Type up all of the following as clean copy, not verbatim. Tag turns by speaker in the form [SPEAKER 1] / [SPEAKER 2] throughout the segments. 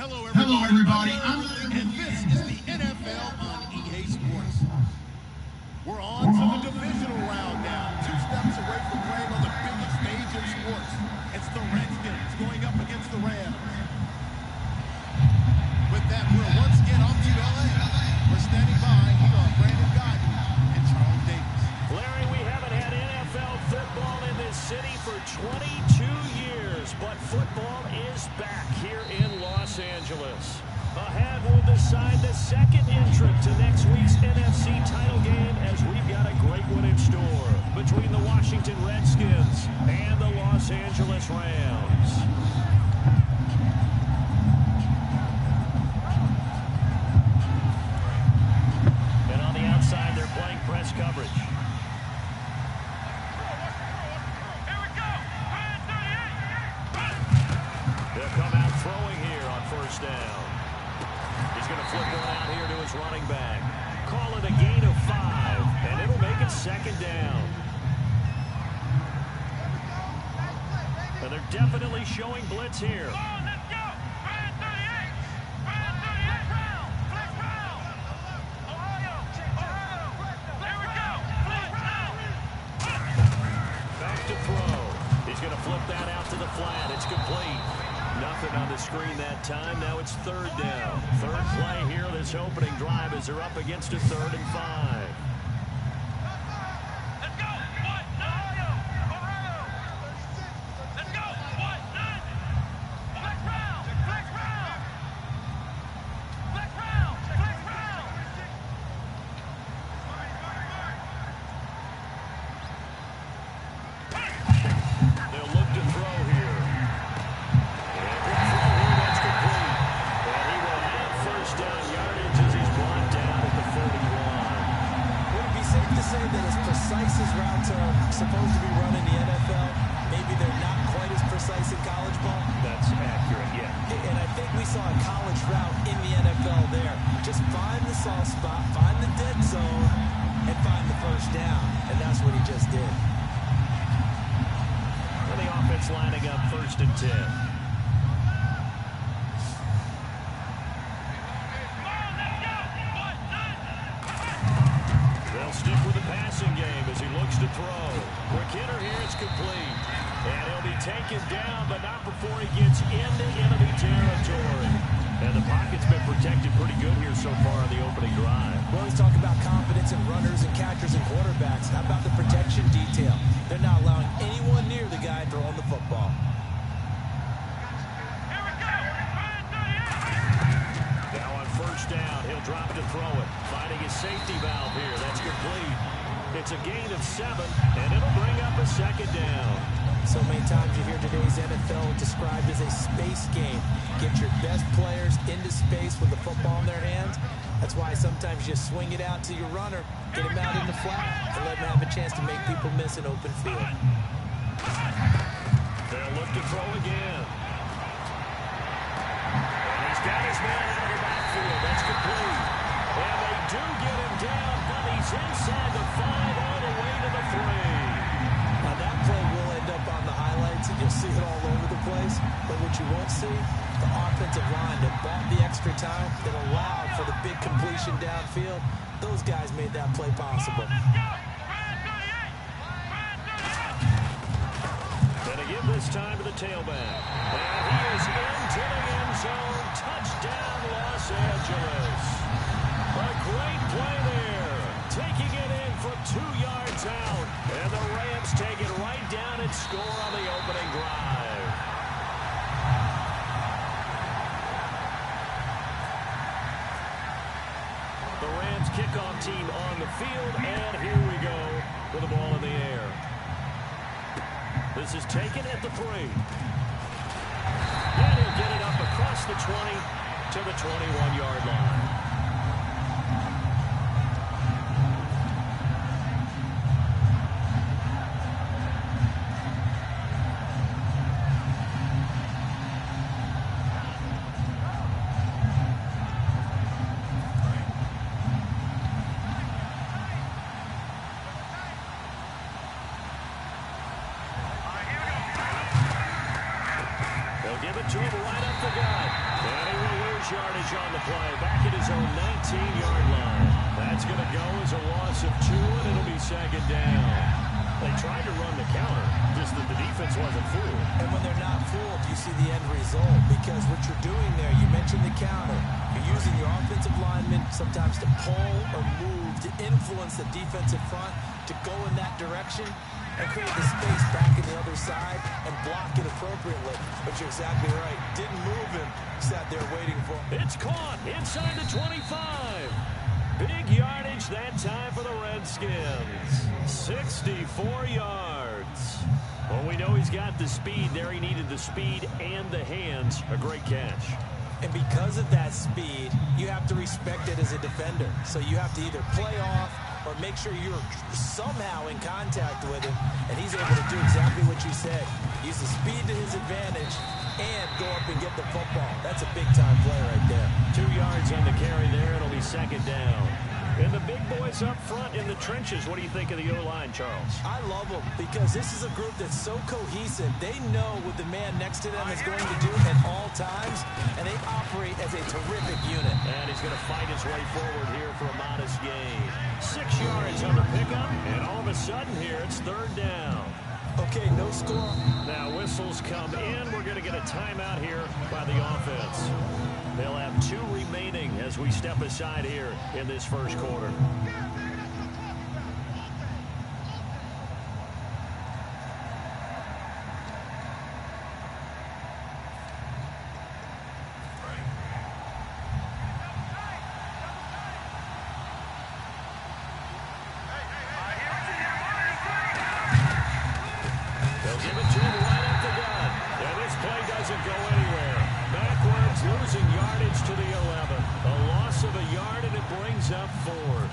[SPEAKER 1] Hello, everybody.
[SPEAKER 2] And this is the NFL on EA Sports. We're on to the divisional round now. 2 steps away from playing on the biggest stage in sports. It's the Redskins going up against the Rams. With that, we're once again off to LA. We're standing by. Here are Brandon Guyton and Charles Davis.
[SPEAKER 3] Larry, we haven't had NFL football in this city for 22 years, but football is back here in Los Angeles. Ahead, we'll decide the second entrant to next week's NFC title game as we've got a great one in store between the Washington Redskins and the Los Angeles Rams. And on the outside, they're playing press coverage. They'll come out throwing here on first down. He's going to flip one out here to his running back. Call it a gain of 5, and it'll make it second down. And they're definitely showing blitz here. Back to throw. He's going to flip that out to the flat. It's complete. Nothing on the screen that time. Now it's third down. Third play here this opening drive as they're up against a 3rd and 5. They'll look to throw here.
[SPEAKER 4] Say that as precise as routes are supposed to be run in the NFL, maybe they're not quite as precise in college ball.
[SPEAKER 3] That's accurate, yeah.
[SPEAKER 4] And I think we saw a college route in the NFL there. Just find the soft spot, find the dead zone, and find the first down. And that's what he just did.
[SPEAKER 3] And the offense lining up 1st and 10. They'll stick with the passing game as he looks to throw. Quick hitter here, it's complete. And he'll be taken down, but not before he gets into enemy territory. And the pocket's been protected pretty good here so far on the opening drive.
[SPEAKER 4] Well, let's talk about confidence in runners and catchers and quarterbacks. How about the protection detail? They're not allowing anyone near the guy throwing the football.
[SPEAKER 3] Now on first down, he'll drop to throw it. Finding his safety valve here. That's complete. It's a gain of 7, and it'll bring up a 2nd down.
[SPEAKER 4] So many times you hear today's NFL described as a space game. Get your best players into space with the football in their hands. That's why sometimes you swing it out to your runner, get him out in the flat, and let him have a chance to make people miss an open field.
[SPEAKER 3] They'll look to throw again. And he's got his man out of the backfield. That's complete. And they do get him down, but he's inside the 5 all the way to the 3.
[SPEAKER 4] Now that play will end up on the highlights, and you'll see it all over the place. But what you won't see, the offensive line that bought the extra time, that allowed for the big completion downfield. Those guys made that play possible.
[SPEAKER 3] And again this time to the tailback. And he is into the end zone. Touchdown, Los Angeles. A great play there. Taking it in from 2 yards out. And the Rams take it right down and score on the opening drive. The Rams kickoff team on the field. And here we go with the ball in the air. This is taken at the 3. And he'll get it up across the 20 to the 21-yard line. They'll give it to him right up the gut. And he will lose yardage on the play. Back at his own 19-yard line. That's going to go as a loss of 2, and it'll be second down. They tried to run the counter, just that the defense wasn't fooled.
[SPEAKER 4] And when they're not fooled, you see the end result. Because what you're doing there, you mentioned the counter. You're using your offensive linemen sometimes to pull or move, to influence the defensive front, to go in that direction and create the space back in the other side and block it appropriately. But you're exactly right. Didn't move him. Sat there waiting for him.
[SPEAKER 3] It's caught inside the 25. Big yardage that time for the Redskins. 64 yards. Well, we know he's got the speed there. He needed the speed and the hands. A great catch.
[SPEAKER 4] And because of that speed, you have to respect it as a defender. So you have to either play off or make sure you're somehow in contact with him. And he's able to do exactly what you said. Use the speed to his advantage and go up and get the football. That's a big-time play right there.
[SPEAKER 3] 2 yards on the carry there. It'll be second down. And the big boys up front in the trenches. What do you think of the O-line, Charles?
[SPEAKER 4] I love them because this is a group that's so cohesive. They know what the man next to them is going to do at all times, and they operate as a terrific unit.
[SPEAKER 3] And he's going to fight his way forward here for a modest gain. 6 yards on the pickup, and all of a sudden here it's third down.
[SPEAKER 4] Okay, no score.
[SPEAKER 3] Now whistles come in. We're going to get a timeout here by the offense. They'll have 2 remaining as we step aside here in this first quarter. They'll give it to him right up the gut. And this play doesn't go anywhere. Backwards, losing yardage to the 11. A loss of a yard, and it brings up 4th.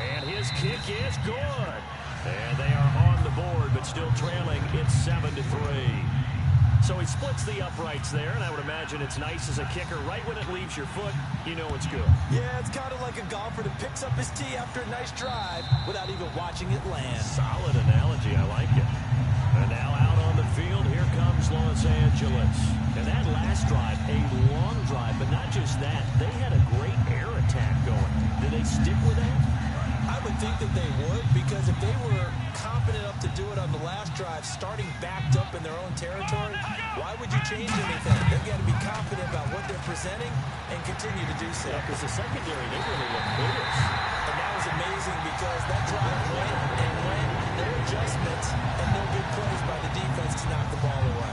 [SPEAKER 3] And his kick is good. And they are on the board, but still trailing. It's 7-3. So he splits the uprights there, and I would imagine it's nice as a kicker. Right when it leaves your foot, you know it's good.
[SPEAKER 4] Yeah, it's kind of like a golfer that picks up his tee after a nice drive without even watching it land.
[SPEAKER 3] Solid analogy. I like it. And now out on the field, here comes Los Angeles. And that last drive, a long drive, but not just that. They had a great air attack going. Did they stick with that?
[SPEAKER 4] I would think that they would, because if they were confident enough to do it on the last drive, starting backed up in their own territory, why would you change anything? They've got to be confident about what they're presenting and continue to do so.
[SPEAKER 3] Yeah, because the secondary, they really look good.
[SPEAKER 4] And that was amazing because that drive went and went, no adjustments, and no big plays by the defense to knock the ball away.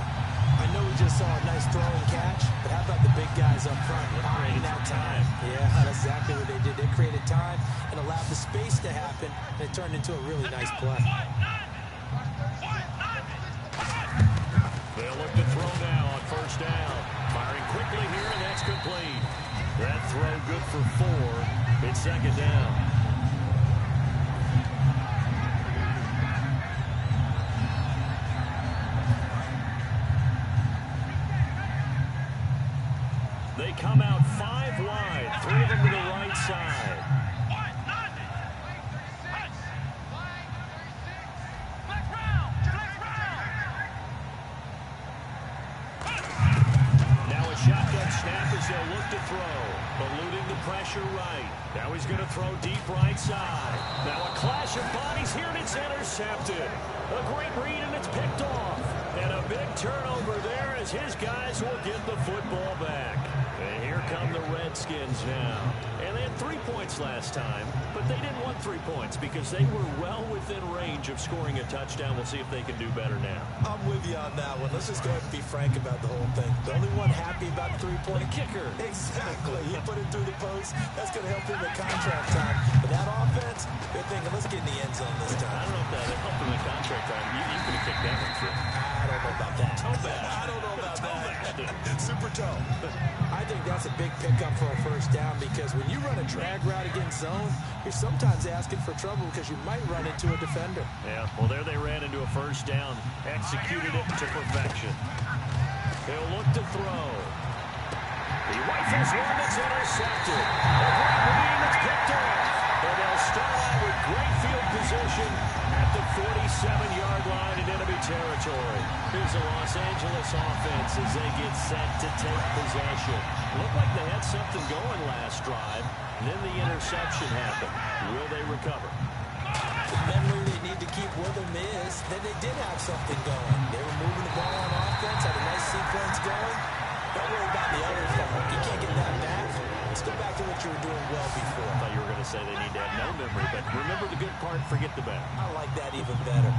[SPEAKER 4] I know we just saw a nice throw and catch, but how about the big guys up front creating that time? Yeah, that's exactly what they did. They created time and allowed the space to happen, and it turned into a really nice play.
[SPEAKER 3] They'll look to throw now on first down. Firing quickly here, and that's complete. That throw good for 4. It's second down. They come out 5 wide, 3 of them to the right side. Now a shotgun snap as they'll look to throw. Eluding the pressure right. Now he's going to throw deep right side. Now a clash of bodies here, and it's intercepted. A great read, and it's picked off. And a big turnover there as his guys will get the football back. And here come the Redskins now. And they had 3 points last time, but they didn't want 3 points because they were well within range of scoring a touchdown. We'll see if they can do better now.
[SPEAKER 4] I'm with you on that one. Let's just go ahead and be frank about the whole thing. The only one happy about the 3-point
[SPEAKER 3] kicker.
[SPEAKER 4] Exactly. He put it through the post. That's going to help him in contract time. But that offense, they're thinking, let's get in the end zone this time.
[SPEAKER 3] I don't know if that helped him in contract time. You could have kicked that one through.
[SPEAKER 4] I don't know about that.
[SPEAKER 3] Toe bad.
[SPEAKER 4] I don't know about
[SPEAKER 3] Toe
[SPEAKER 4] that.
[SPEAKER 3] bad.
[SPEAKER 4] Super toe. I think that's a big pickup for a first down because when you run a drag route against zone, you're sometimes asking for trouble because you might run into a defender.
[SPEAKER 3] Yeah, well, there they ran into a first down. Executed it to perfection. They'll look to throw. He rifles one that's intercepted. A great read that's picked off. And they'll start out with great field position at the 47-yard line as they get set to take possession. Looked like they had something going last drive. Then the interception happened. Will they recover?
[SPEAKER 4] The memory they need to keep with them is that they did have something going. They were moving the ball on offense, had a nice sequence going. Don't worry about the other stuff. You can't get that back. Let's go back to what you were doing well before.
[SPEAKER 3] I thought you were going to say they need to have no memory, but remember the good part, forget the bad.
[SPEAKER 4] I like that even better.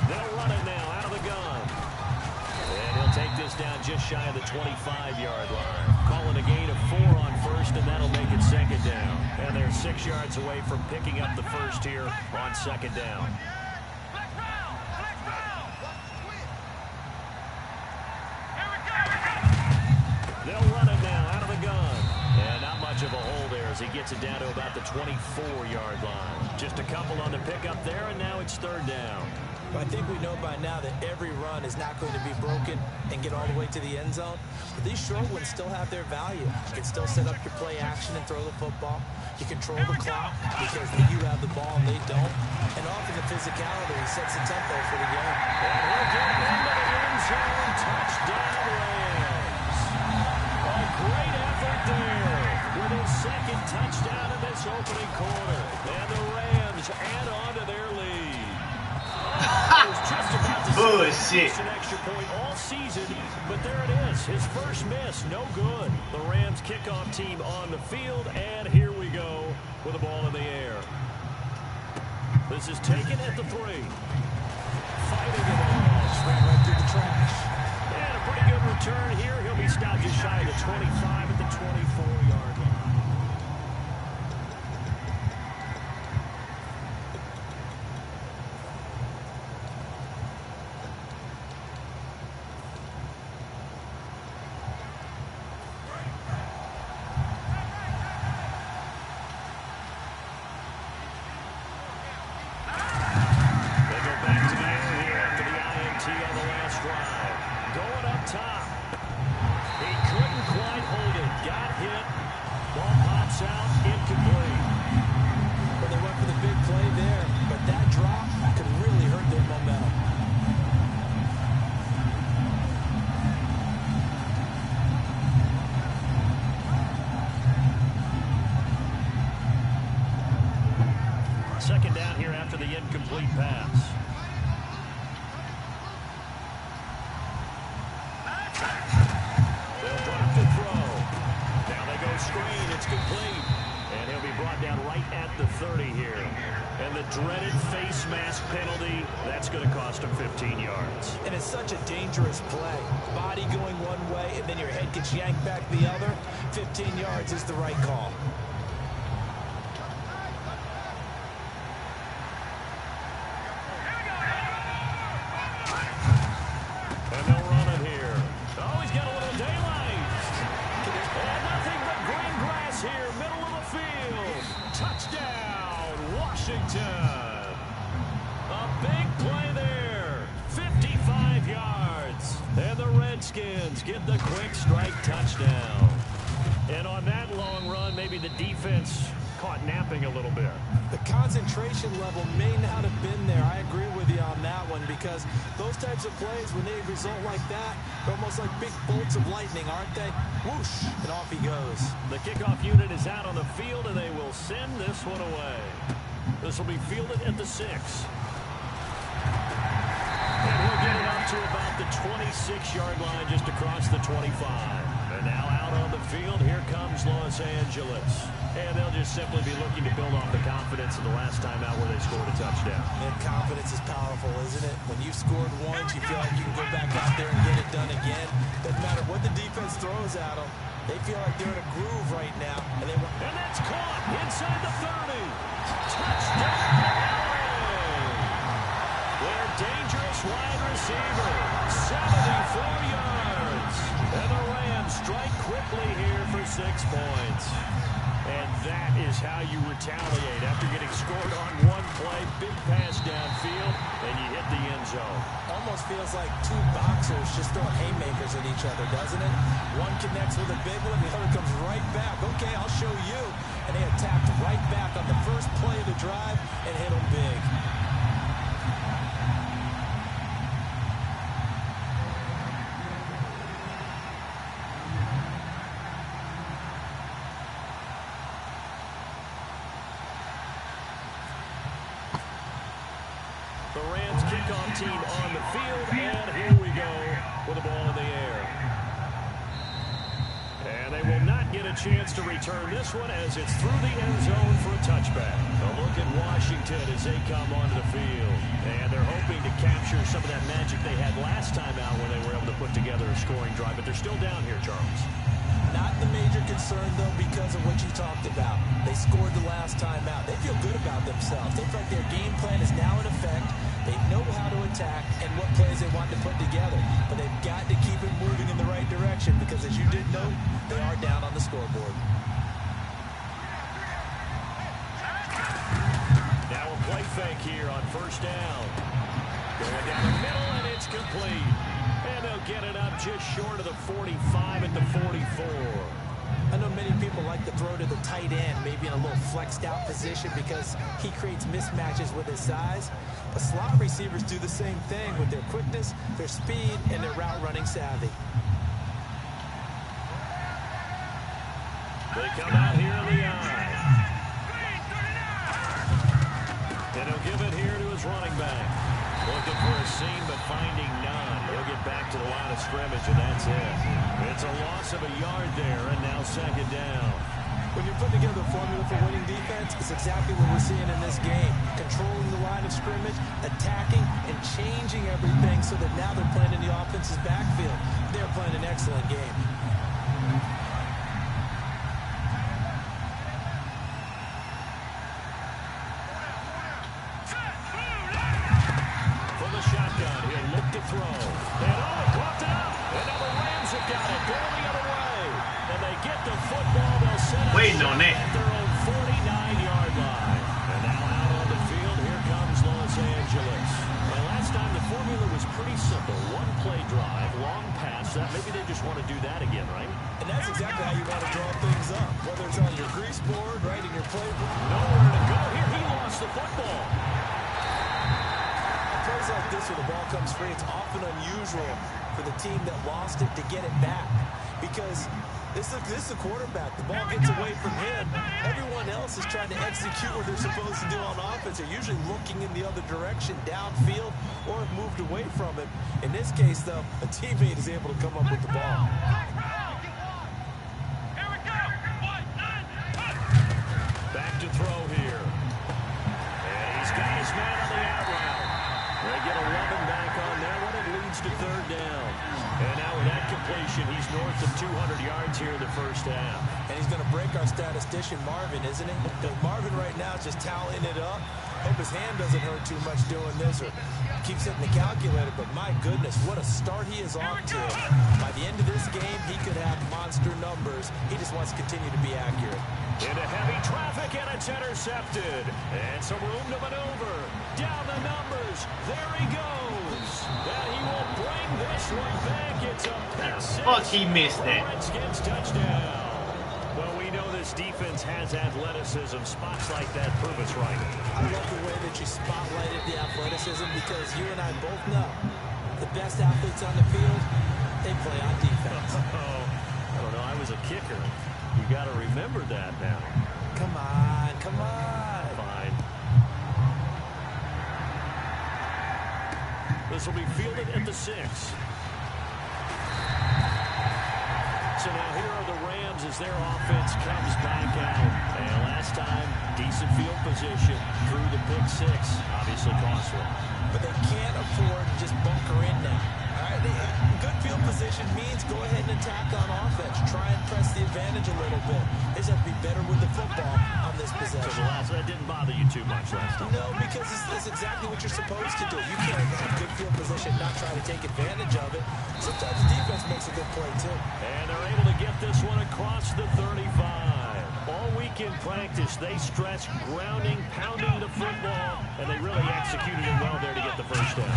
[SPEAKER 3] They'll run it now out of the gun. And he'll take this down just shy of the 25-yard line. Calling a gain of 4 on first, and that'll make it second down. And they're 6 yards away from picking up the first here on second down. They'll run it now out of the gun. And not much of a hole there as he gets it down to about the 24-yard line. Just a couple on the pickup there, and now it's third down.
[SPEAKER 4] I think we know by now that every run is not going to be broken and get all the way to the end zone. But these short ones still have their value. You can still set up your play action and throw the football. You control the clock because you have the ball and they don't. And often the physicality sets the tempo for the game.
[SPEAKER 3] And he'll get into the end zone. Touchdown, Rams. A great effort there with his second touchdown in this opening quarter. And the Rams add on to their lead.
[SPEAKER 1] Bullshit.
[SPEAKER 3] An extra point all season, but there it is. His first miss, no good. The Rams kickoff team on the field, and here we go with the ball in the air. This is taken at the 3. Fighting it all.
[SPEAKER 4] Ran right through the trash.
[SPEAKER 3] And a pretty good return here. He'll be stopped just shy of the 25 at the 24-yard line. Second down here after the incomplete pass. They'll drop the throw. Now they go screen. It's complete. And he'll be brought down right at the 30 here. And the dreaded face mask penalty, that's going to cost him 15 yards.
[SPEAKER 4] And it's such a dangerous play. Body going one way, and then your head gets yanked back the other. 15 yards is the right call.
[SPEAKER 3] A big play there. 55 yards. And the Redskins get the quick strike touchdown. And on that long run, maybe the defense caught napping a little bit.
[SPEAKER 4] The concentration level may not have been there. I agree with you on that one because those types of plays, when they result like that, they're almost like big bolts of lightning, aren't they? Whoosh, and off he goes.
[SPEAKER 3] The kickoff unit is out on the field, and they will send this one away. This will be fielded at the 6. And he'll get it up to about the 26-yard line just across the 25. And now out on the field, here comes Los Angeles. And they'll just simply be looking to build off the confidence of the last time out where they scored a touchdown.
[SPEAKER 4] And confidence is powerful, isn't it? When you've scored once, you feel like you can go back out there and get it done again. Doesn't matter what the defense throws at them. They feel like they're in a groove right now. And
[SPEAKER 3] that's caught inside the 30. Touchdown, their dangerous wide receiver, 74 yards. And the Rams strike quickly here for 6 points. And that is how you retaliate after getting scored on one play, big pass downfield, and you hit the end zone.
[SPEAKER 4] Almost feels like two boxers just throwing haymakers at each other, doesn't it? One connects with a big one, the other comes right back. Okay, I'll show you. And they attacked right back on the first play of the drive and hit them big.
[SPEAKER 3] kickoff team on the field, and here we go with the ball in the air. And they will not get a chance to return this one as it's through the end zone for a touchback. A look at Washington as they come onto the field. And they're hoping to capture some of that magic they had last time out when they were able to put together a scoring drive. But they're still down here, Charles.
[SPEAKER 4] Not the major concern, though, because of what you talked about. They scored the last time out. They feel good about themselves. They feel like their game plan is now in effect. They know how to attack and what plays they want to put together. But they've got to keep it moving in the right direction because, as you did note, they are down on the scoreboard.
[SPEAKER 3] Now a play fake here on first down. Going down the middle, and it's complete. And they'll get it up just short of the 45 at the 44.
[SPEAKER 4] I know many people like to throw to the tight end, maybe in a little flexed out position because he creates mismatches with his size. But slot receivers do the same thing with their quickness, their speed, and their route running savvy.
[SPEAKER 3] They come out here in the eye. And he'll give it here to his running back. Looking for a seam, but finding none. He'll get back to the line of scrimmage, and that's it. It's a loss of a yard there, and now second down.
[SPEAKER 4] When you're putting together a formula for winning defense, it's exactly what we're seeing in this game. Controlling the line of scrimmage, attacking, and changing everything so that now they're playing in the offense's backfield. They're playing an excellent game.
[SPEAKER 3] Throw. And caught it up. And now the Rams have got it. Going the other way. And they get the football. They'll set up at their own 49-yard line. And now out on the field, here comes Los Angeles. And last time the formula was pretty simple. One play drive, long pass. Maybe they just want to do that again, right?
[SPEAKER 4] And that's exactly how you want to draw things up. Whether it's on your grease board, right, in your playbook.
[SPEAKER 3] Nowhere to go. Here he lost the football.
[SPEAKER 4] Plays like this where the ball comes free, it's often unusual for the team that lost it to get it back because this is a quarterback. The ball gets away from him. Everyone else is trying to execute what they're supposed to do on offense. They're usually looking in the other direction, downfield, or have moved away from it. In this case, though, a teammate is able to come up with the ball.
[SPEAKER 3] Back to throw here. And he's got his man on the out route. They get 11 back on there when it leads to third down. And now with that completion, he's north of 200 yards here in the first half.
[SPEAKER 4] And he's going to break our statistician, Marvin, isn't he? Because Marvin right now is just tallying it up. Hope his hand doesn't hurt too much doing this or keeps hitting the calculator. But my goodness, what a start he is off to. By the end of this game, he could have monster numbers. He just wants to continue to be accurate.
[SPEAKER 3] Into heavy traffic, and it's intercepted. And some room to maneuver. Down the numbers. There he goes. And he will bring this one back. It's a pick six.
[SPEAKER 1] Fuck, he missed it.
[SPEAKER 3] Redskins touchdown. Well, we know this defense has athleticism. Spots like that prove us right.
[SPEAKER 4] I love the way that you spotlighted the athleticism because you and I both know the best athletes on the field, they play on defense.
[SPEAKER 3] I don't know. I was a kicker. You got to remember that now.
[SPEAKER 4] Come on, come on.
[SPEAKER 3] Fine. This will be fielded at the 6. So now here are the Rams as their offense comes back out. And last time, decent field position through the pick 6. Obviously costly.
[SPEAKER 4] But they can't afford to just bunker in now. All right, good field position means go ahead and attack on offense. Try and press the advantage a little bit. They just have to be better with the football on this possession.
[SPEAKER 3] So that didn't bother you too much last time?
[SPEAKER 4] No, because that's exactly what you're supposed to do. You can't have good field position, not try to take advantage of it. Sometimes the defense makes a good play, too.
[SPEAKER 3] And they're able to get this one across the 35. All week in practice, they stress grounding, pounding the football, and they really executed it well there to get the first down.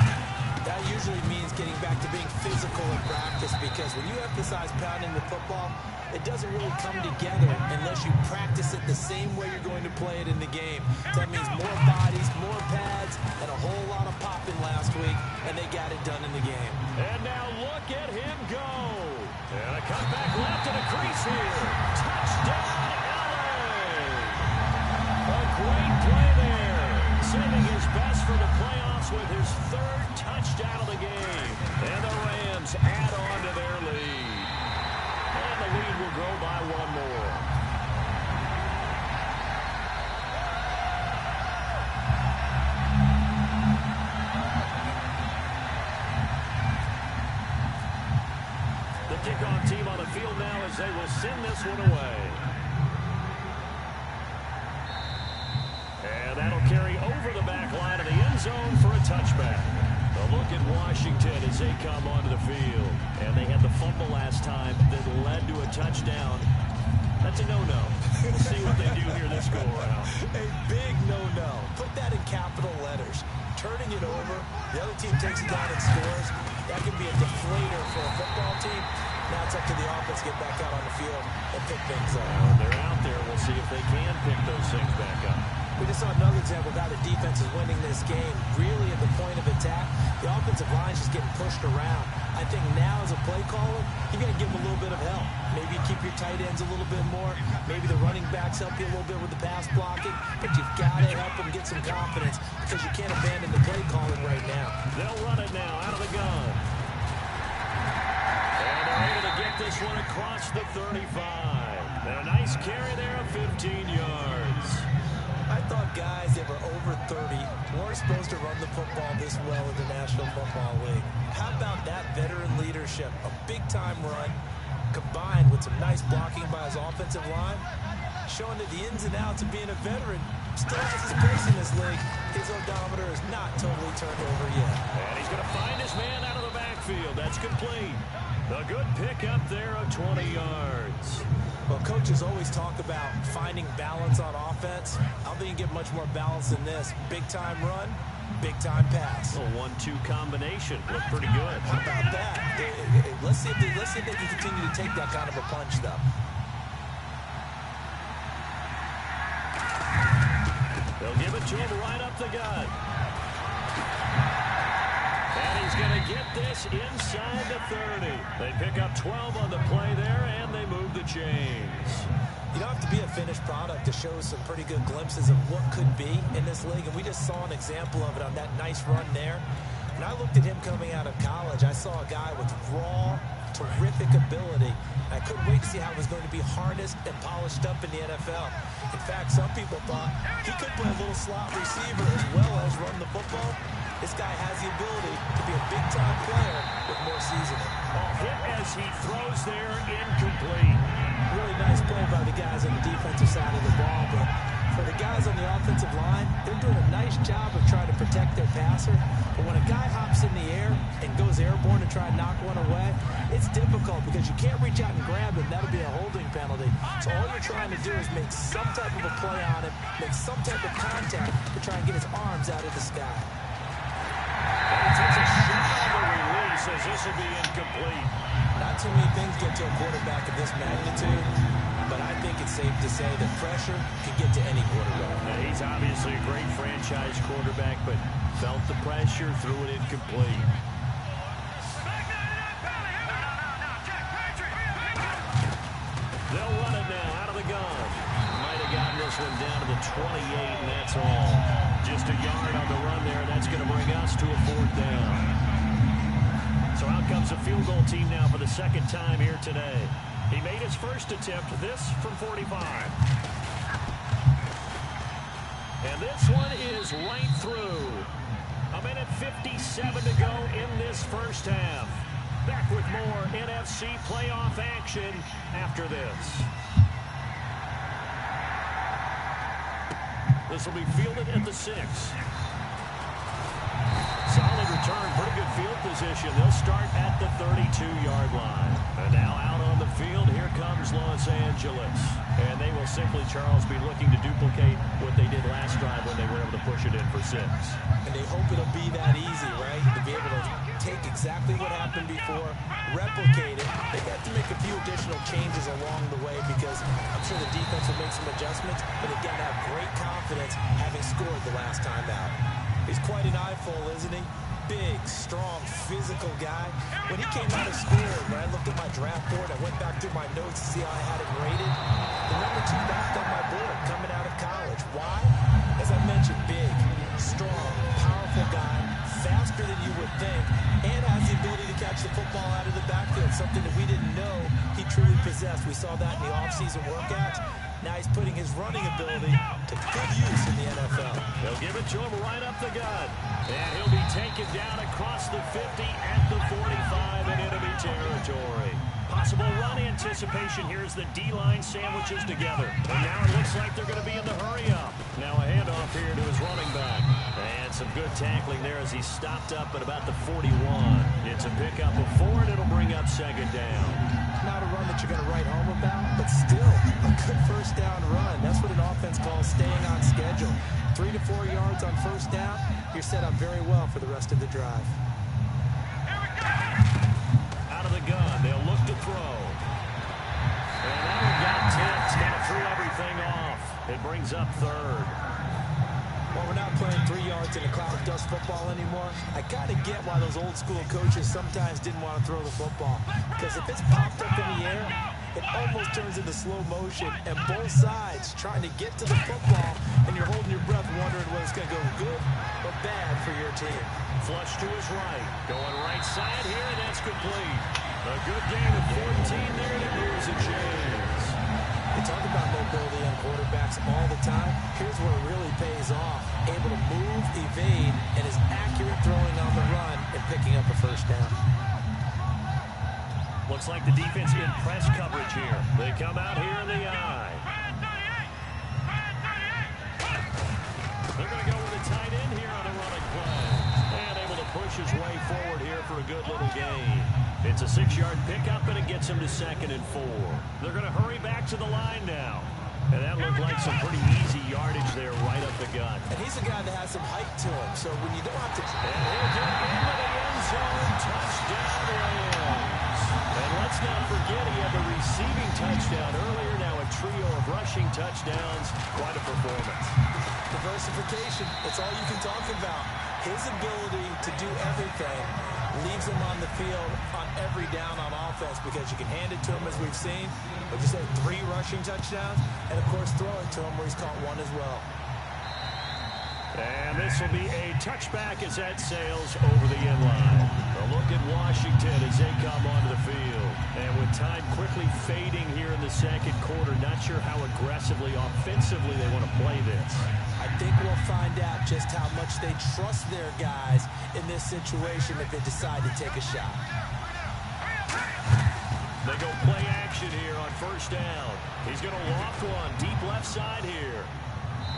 [SPEAKER 4] That usually means getting back to being physical in practice because when you emphasize pounding the football, it doesn't really come together unless you practice it the same way you're going to play it in the game. That means more bodies, more pads, and a whole lot of popping last week, and they got it done in the game.
[SPEAKER 3] And now look at him go. And a cutback left and a crease here. Touchdown, LA! A great play there. Saving his best for the playoffs with his third send this one away. And that'll carry over the back line of the end zone for a touchback. A look at Washington as they come onto the field. And they had the fumble last time that led to a touchdown. That's a no-no. We'll see what they do here this go-around.
[SPEAKER 4] A big no-no. Put that in capital letters. Turning it over, the other team takes it down and scores. That can be a deflator for a football team. Now it's up to the offense to get back out on the field and pick things up.
[SPEAKER 3] When they're out there, we'll see if they can pick those things back up.
[SPEAKER 4] We just saw another example of how the defense is winning this game. Really at the point of attack, the offensive line is just getting pushed around. I think now as a play caller, you got to give them a little bit of help. Maybe keep your tight ends a little bit more. Maybe the running backs help you a little bit with the pass blocking. But you've got to help them get some confidence because you can't abandon the play calling right now.
[SPEAKER 3] They'll run it now out of the gun. And they're able to get this one across the 35. And a nice carry there of 15 yards.
[SPEAKER 4] I thought guys that were over 30 weren't supposed to run the football this well in the National Football League. How about that veteran leadership? A big-time run combined with some nice blocking by his offensive line, showing that the ins and outs of being a veteran still has his place in this league. His odometer is not totally turned over yet.
[SPEAKER 3] And he's going to find his man out of the backfield. That's complete. A good pick up there of 20 yards.
[SPEAKER 4] Well, coaches always talk about finding balance on offense. I don't think you can get much more balance than this. Big-time run, big-time pass.
[SPEAKER 3] A 1-2 combination. Looked pretty good.
[SPEAKER 4] How about that? Let's see if they can continue to take that kind of a punch, though.
[SPEAKER 3] They'll give it to him right up the gut. And he's going to get this inside the 30. They pick up 12 on the play there, and they move the chains.
[SPEAKER 4] You don't have to be a finished product to show some pretty good glimpses of what could be in this league, and we just saw an example of it on that nice run there. When I looked at him coming out of college, I saw a guy with raw, terrific ability. I couldn't wait to see how it was going to be harnessed and polished up in the NFL. In fact, some people thought he could play a little slot receiver as well as run the football. This guy has the ability to be a big-time player with more seasoning.
[SPEAKER 3] Hit as he throws there, incomplete.
[SPEAKER 4] Really nice play by the guys on the defensive side of the ball, but for the guys on the offensive line, they're doing a nice job of trying to protect their passer. But when a guy hops in the air and goes airborne to try and knock one away, it's difficult because you can't reach out and grab him. That'll be a holding penalty. So all you're trying to do is make some type of a play on him, make some type of contact to try and get his arms out of the sky.
[SPEAKER 3] He takes a shot on the release as this will be incomplete.
[SPEAKER 4] Not too many things get to a quarterback of this magnitude, but I think it's safe to say that pressure can get to any quarterback.
[SPEAKER 3] Now, he's obviously a great franchise quarterback, but felt the pressure, threw it incomplete. They'll run it now out of the gun. Might have gotten this one down to the 28, and that's all. Just a yard on the run there. That's going to bring us to a 4th down. So out comes the field goal team now for the second time here today. He made his first attempt, this from 45. And this one is right through. A minute 57 to go in this first half. Back with more NFC playoff action after this. This will be fielded at the 6. Solid return, pretty good field position. They'll start at the 32-yard line. And now out on the field, here comes Los Angeles. And they will simply, Charles, be looking to duplicate what they did last drive when they were able to push it in for 6.
[SPEAKER 4] And they hope it'll be that easy, right? To be able to take exactly what happened before, replicate it. They got to make a few additional changes along the way because I'm sure the defense will make some adjustments, but again, have great confidence having scored the last time out. He's quite an eyeful, isn't he? Big, strong, physical guy. When he came out of school, when I looked at my draft board, I went back through my notes to see how I had him rated. The number 2 back on my board coming out of college. Why? As I mentioned, big, strong, powerful guy, faster than you would think, and has the ability to catch the football out of the backfield, something that we didn't know he truly possessed. We saw that in the offseason workouts. Now he's putting his running ability to good use in the NFL.
[SPEAKER 3] They'll give it to him right up the gut. And he'll be taken down across the 50 at the 45 in enemy territory. Possible run anticipation here as the D-line sandwiches together. And now it looks like they're going to be in the hurry-up. Now a handoff here to his running back. And some good tackling there as he stopped up at about the 41. It's a pickup of 4, and it'll bring up second down.
[SPEAKER 4] Not a run that you're going to write home about, but still a good first down run. That's what an offense calls staying on schedule. 3 to 4 yards on first down, you're set up very well for the rest of the drive.
[SPEAKER 3] Out of the gun, they'll look to throw. And that one got tipped. Kind of threw everything off. It brings up third.
[SPEAKER 4] Well, we're not playing 3 yards in a cloud of dust football anymore. I kind of get why those old school coaches sometimes didn't want to throw the football. Because if it's popped up in the air, it almost turns into slow motion. And both sides trying to get to the football, and you're holding your breath wondering whether it's going to go good or bad for your team.
[SPEAKER 3] Flush to his right. Going right side here, and that's complete. A good gain of 14 there to Beers and James.
[SPEAKER 4] They talk about mobility on quarterbacks all the time. Here's where it really pays off. Able to move, evade, and is accurate throwing on the run and picking up a first down.
[SPEAKER 3] Looks like the defense in press coverage here. They come out here in the eye. They're going to go with a tight end here on a running play. And able to push his way forward here for a good little gain. It's a 6-yard pickup, and it gets him to 2nd and 4. They're going to hurry back to the line now. And that looked like some pretty easy yardage there right up the gut.
[SPEAKER 4] And he's a guy that has some height to him, so when you don't have to...
[SPEAKER 3] And he'll get into the end zone. Touchdown, Rams. And let's not forget he had the receiving touchdown earlier. Now a trio of rushing touchdowns. Quite a performance.
[SPEAKER 4] Diversification. That's all you can talk about. His ability to do everything leaves him on the field on every down on offense because you can hand it to him as we've seen. Like you said, 3 rushing touchdowns, and of course throw it to him where he's caught 1 as well.
[SPEAKER 3] And this will be a touchback as that sails over the inline. A look at Washington as they come onto the field. And with time quickly fading here in the second quarter, not sure how aggressively, offensively they want to play this.
[SPEAKER 4] I think we'll find out just how much they trust their guys in this situation if they decide to take a shot.
[SPEAKER 3] They go play action here on first down. He's going to loft one deep left side here.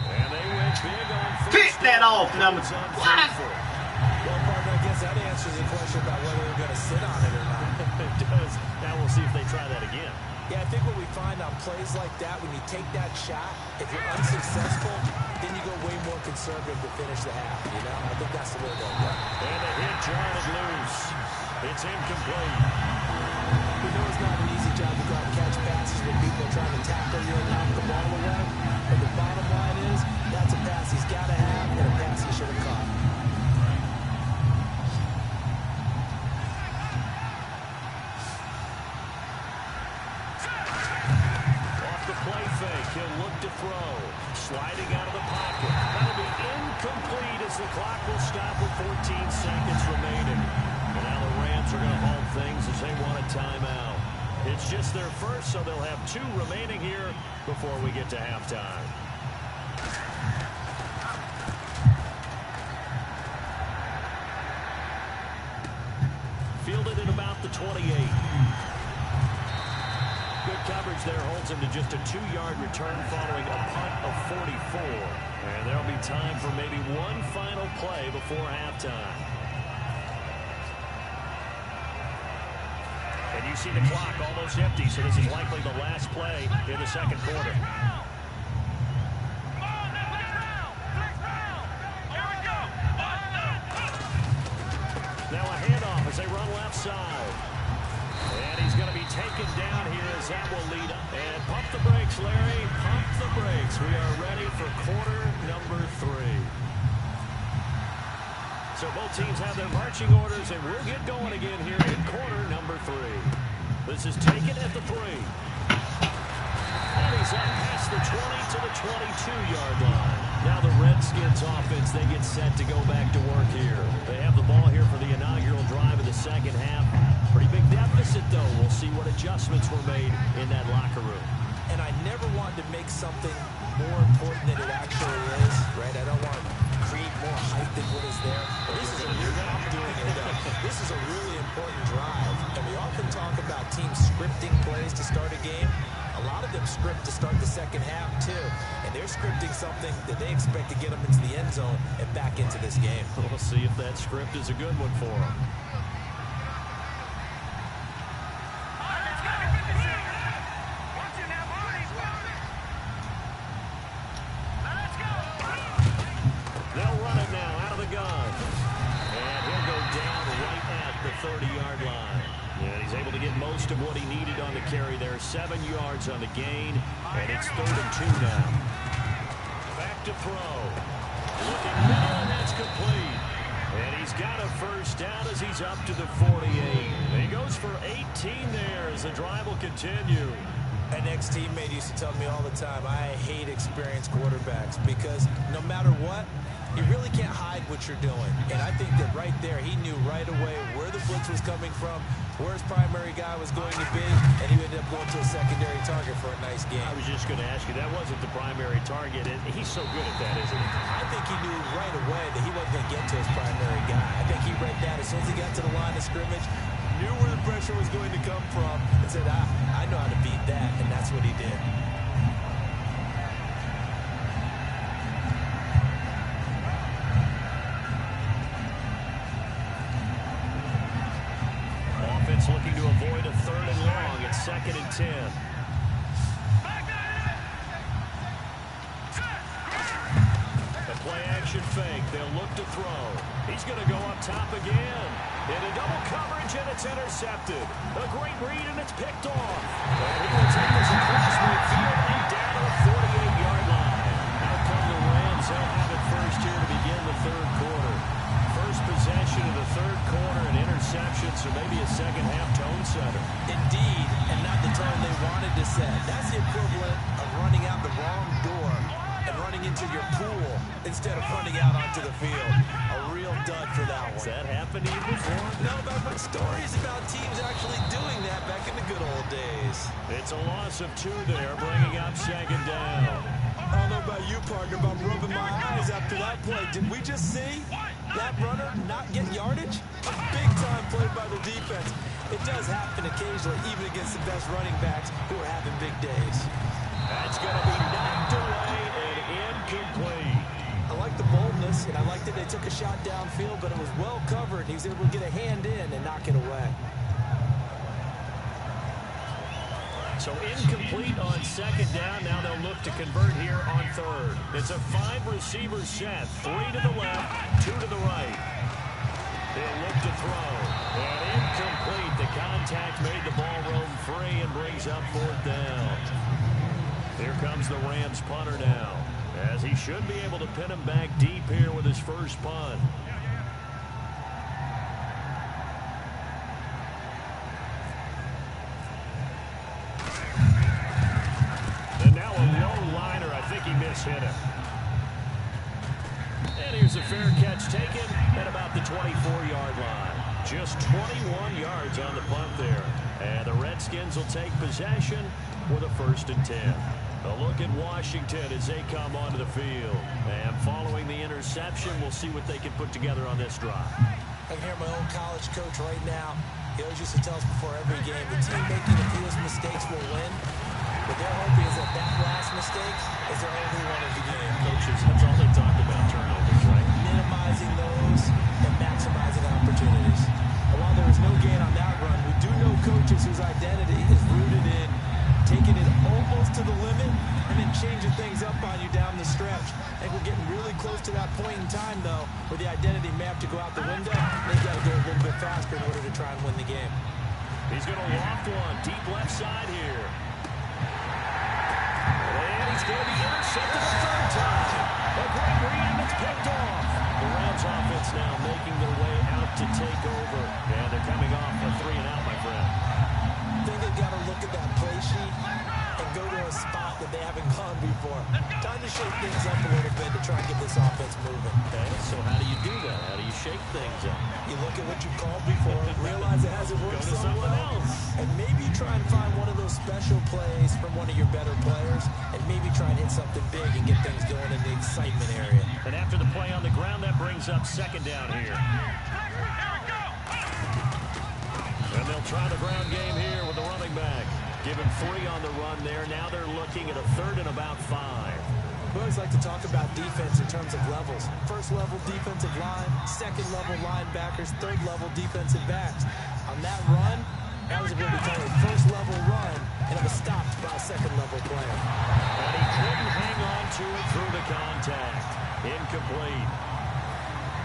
[SPEAKER 3] And they went big on first
[SPEAKER 1] Pick that off, number 1.
[SPEAKER 4] Well, partner, I guess that answers the question about whether they're going to sit on it or not.
[SPEAKER 3] It does. Now we'll see if they try that again.
[SPEAKER 4] Yeah, I think what we find on plays like that, when you take that shot, if you're unsuccessful, then you go way more conservative to finish the half, you know? I think that's the way they'll go.
[SPEAKER 3] And the hit jarred loose. It's incomplete.
[SPEAKER 4] We know it's not an easy job to go out and catch passes when people are trying to tackle you and knock the ball away. But the bottom line is, that's a pass he's got to have and a pass he should have caught.
[SPEAKER 3] Off the play fake, he'll look to throw. Sliding out of the pocket. That'll be incomplete as the clock will stop with 14 seconds remaining. And now the Rams are going to halt things as they want a timeout. It's just their first, so they'll have 2 remaining here before we get to halftime. Fielded at about the 28. Good coverage there holds him to just a 2-yard return following a punt of 44. And there'll be time for maybe one final play before halftime. And you see the clock almost empty, so this is likely the last play in the second quarter. Now a handoff as they run left side. And he's going to be taken down here as that will lead up. And pump the brakes, Larry. Pump the brakes. We are ready for quarter number 3. So both teams have their marching orders, and we'll get going again here in quarter number 3. This is taken at the 3. And he's up past the 20 to the 22-yard line. Now the Redskins offense, they get set to go back to work here. They have the ball here for the inaugural drive of the second half. Pretty big deficit, though. We'll see what adjustments were made in that locker room.
[SPEAKER 4] And I never wanted to make something more important than it actually is, right? I don't want create more hype than what is there. I'm doing it, though. This is a really important drive. And we often talk about teams scripting plays to start a game. A lot of them script to start the second half, too. And they're scripting something that they expect to get them into the end zone and back into this game.
[SPEAKER 3] We'll see if that script is a good one for them. They'll run it now out of the gun. And he'll go down right at the 30-yard line. And he's able to get most of what he needed on the carry there. 7 yards on the gain. And it's 3rd and 2 now. Back to throw. Looking middle, and that's complete. And he's got a first down as he's up to the 48. And he goes for 18 there as the drive will continue.
[SPEAKER 4] An ex-teammate used to tell me all the time, I hate experienced quarterbacks because no matter what, you really can't hide what you're doing. And I think that right there, he knew right away where the blitz was coming from, where his primary guy was going to be, and he ended up going to a secondary target for a nice game.
[SPEAKER 3] I was just going to ask you, that wasn't the primary target, and he's so good at that, isn't he?
[SPEAKER 4] I think he knew right away that he wasn't going to get to his primary guy. I think he read that as soon as he got to the line of scrimmage, knew where the pressure was going to come from, and said, I know how to beat that, and that's what he did.
[SPEAKER 3] Offense looking to avoid a 3rd and long. It's 2nd and 10. The play action fake. They'll look to throw. He's going to go up top again. Into double coverage, and it's intercepted. A great read, and it's picked off. And he will take this across midfield and down to the 48-yard line. Out come the Rams. They'll have it first here to begin the 3rd quarter. First possession of the 3rd quarter, an interception, so maybe a second-half tone setter.
[SPEAKER 4] Indeed, and not the tone they wanted to set. That's the equivalent of running out the wrong door and running into your pool instead of running out onto the field. A real dud for that one.
[SPEAKER 3] Has that happened to you before?
[SPEAKER 4] No, but I've heard stories about teams actually doing that back in the good old days.
[SPEAKER 3] It's a loss of 2 there, bringing up 2nd down.
[SPEAKER 4] I don't know about you, partner, but I'm rubbing my eyes after that play. Did we just see that runner not get yardage? A big-time play by the defense. It does happen occasionally, even against the best running backs who are having big days.
[SPEAKER 3] That's going to be knocked away and incomplete.
[SPEAKER 4] I like the boldness, and I like that they took a shot downfield, but it was well covered. He was able to get a hand in and knock it away.
[SPEAKER 3] So incomplete on 2nd down. Now they'll look to convert here on 3rd. It's a 5-receiver set. 3 to the left, 2 to the right. They'll look to throw. And incomplete. The contact made the ball roam free and brings up 4th down. Here comes the Rams punter now, as he should be able to pin him back deep here with his first punt. And now a low liner. I think he mishit him. And here's a fair catch taken at about the 24-yard line. Just 21 yards on the punt there. And the Redskins will take possession with a 1st and 10. A look at Washington as they come onto the field. And following the interception, we'll see what they can put together on this drive.
[SPEAKER 4] I can hear my old college coach right now. He always used to tell us before every game, the team making the fewest mistakes will win. But their hope is that that last mistake is their only one of the game.
[SPEAKER 3] Coaches, that's all they talk about, turnovers, right?
[SPEAKER 4] Minimizing those and maximizing opportunities. And while there is no gain on that run, we do know coaches whose identity is rooted in taking it almost to the limit and then changing things up on you down the stretch. I think we're getting really close to that point in time, though, where the identity may have to go out the window. They've got to go a little bit faster in order to try and win the game.
[SPEAKER 3] He's going to loft one deep left side here. And he's going to be intercepted a 3rd time. A great read, and it's picked off. The Rams offense now making their way out to take over. And they're coming off a 3-and-out, my friend.
[SPEAKER 4] I think they've got to look at that play sheet and go to a spot that they haven't gone before. Time to shake things up a little bit to try and get this offense moving.
[SPEAKER 3] Okay, so how do you do that? How do you shake things up?
[SPEAKER 4] You look at what you called before, realize it hasn't worked
[SPEAKER 3] Go to something else.
[SPEAKER 4] and maybe try and find one of those special plays from one of your better players, and maybe try and hit something big and get things going in the excitement area.
[SPEAKER 3] And after the play on the ground, brings up second down here. And they'll try the ground game here with the running back. Given 3 on the run there. Now they're looking at a 3rd and about 5.
[SPEAKER 4] We always like to talk about defense in terms of levels. First level defensive line, second level linebackers, third level defensive backs. On that run, that was what we call a first level run, and it was stopped by a second level player.
[SPEAKER 3] And he couldn't hang on to it through the contact. Incomplete.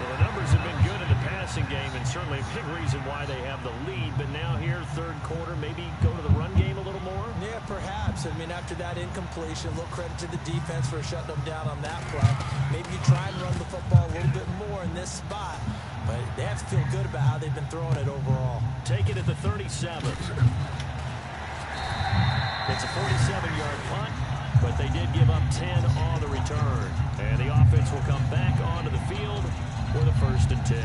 [SPEAKER 3] Well, the numbers have been good in the passing game, and certainly a big reason why they have the lead. But now here, third quarter, maybe go to the run game a little more?
[SPEAKER 4] Yeah, perhaps. I mean, after that incompletion, a little credit to the defense for shutting them down on that play. Maybe you try and run the football a little bit more in this spot. But they have to feel good about how they've been throwing it overall.
[SPEAKER 3] Take it at the 37. It's a 47-yard punt, but they did give up 10 on the return. And the offense will come back onto the field for the 1st and 10.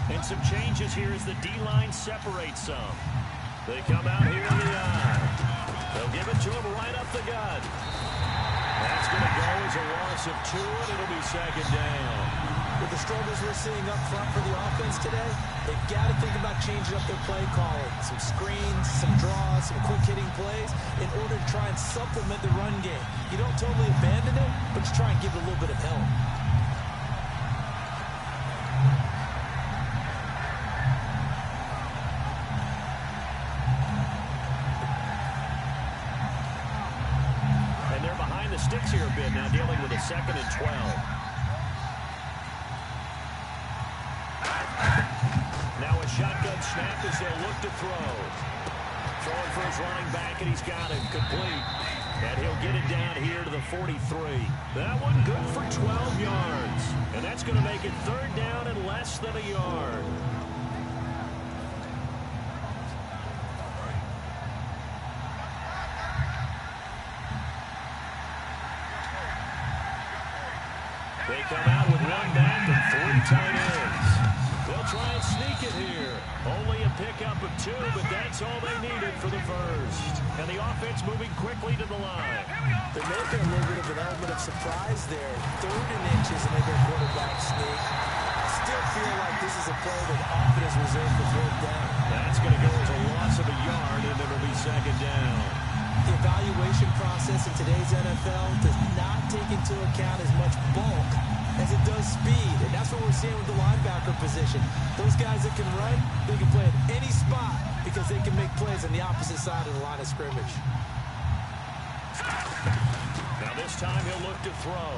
[SPEAKER 3] And some changes here as the D-line separates some. They come out here in the eye. They'll give it to him right up the gut. That's going to go as a loss of 2, and it'll be second down.
[SPEAKER 4] With the struggles we're seeing up front for the offense today, they've got to think about changing up their play calling. Some screens, some draws, some quick-hitting plays in order to try and supplement the run game. You don't totally abandon it, but you try and give it a little bit of help.
[SPEAKER 3] And they're behind the sticks here a bit now, dealing with a 2nd and 12. Shotgun snap as they'll look to throw. Throwing for his running back, and he's got it complete. And he'll get it down here to the 43. That one good for 12 yards. And that's going to make it 3rd down and less than a yard. They come out with 1 back and 3 tight ends. They'll try and sneak it here. Only a pickup of 2, but that's all they needed for the 1st. And the offense moving quickly to the line.
[SPEAKER 4] There may have been a little bit of an element of surprise there. 3rd and inches and they go quarterback sneak. I still feel like this is a play that often is reserved for 4th down.
[SPEAKER 3] That's going to go as a loss of a yard, and it'll be second down.
[SPEAKER 4] The evaluation process in today's NFL does not take into account as much bulk as it does speed, and that's what we're seeing with the linebacker position. Those guys that can run, they can play at any spot because they can make plays on the opposite side of the line of scrimmage.
[SPEAKER 3] Now this time he'll look to throw.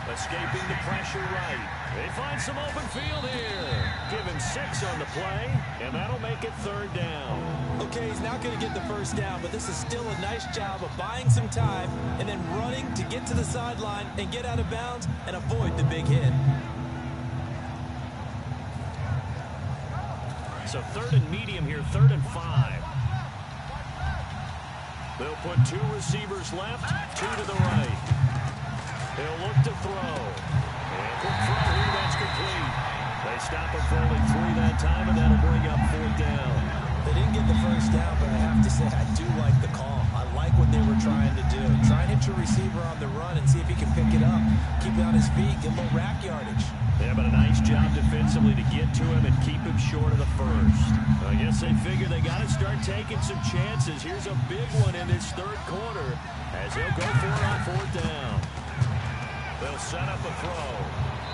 [SPEAKER 3] Escaping the pressure right. They find some open field here. Give him 6 on the play, and that'll make it 3rd down.
[SPEAKER 4] Okay, he's not going to get the 1st down, but this is still a nice job of buying some time and then running to get to the sideline and get out of bounds and avoid the big hit.
[SPEAKER 3] So 3rd and medium here, 3rd and 5. They'll put 2 receivers left, 2 to the right. He'll look to throw. And quick throw here, that's complete. They stop him for only 3 that time, and that'll bring up 4th down.
[SPEAKER 4] They didn't get the 1st down, but I have to say I do like the call. I like what they were trying to do. Try and hit your receiver on the run and see if he can pick it up. Keep it on his feet, get a little rack yardage.
[SPEAKER 3] Yeah, but a nice job defensively to get to him and keep him short of the 1st. I guess they figure they got to start taking some chances. Here's a big one in this 3rd quarter as they'll go for it on 4th down. They'll set up a throw.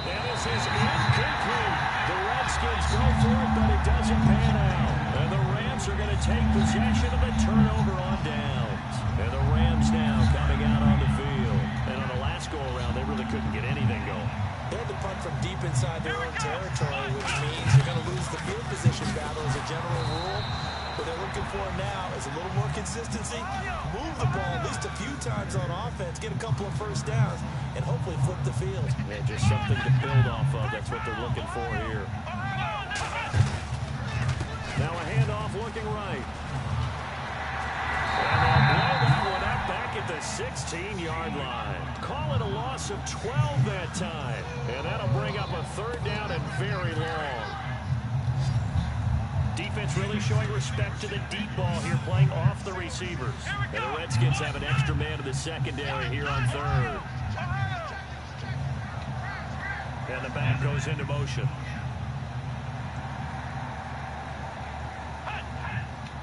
[SPEAKER 3] And this is incomplete. The Redskins go for it, but it doesn't pan out. And the Rams are going to take possession of the turnover on downs. And the Rams now coming out on the field. And on the last go-around, they really couldn't get anything going.
[SPEAKER 4] They had to punt from deep inside their own territory, which means you're going to lose the field position battle as a general rule. What they're looking for now is a little more consistency, move the ball at least a few times on offense, get a couple of 1st downs, and hopefully flip the field.
[SPEAKER 3] Yeah, just something to build off of. That's what they're looking for here. Now a handoff looking right. And they'll blow that one up back at the 16-yard line. Call it a loss of 12 that time. And that'll bring up a 3rd down and very long. defense really showing respect to the deep ball here, playing off the receivers. And the Redskins have an extra man in the secondary here on third. And the back goes into motion.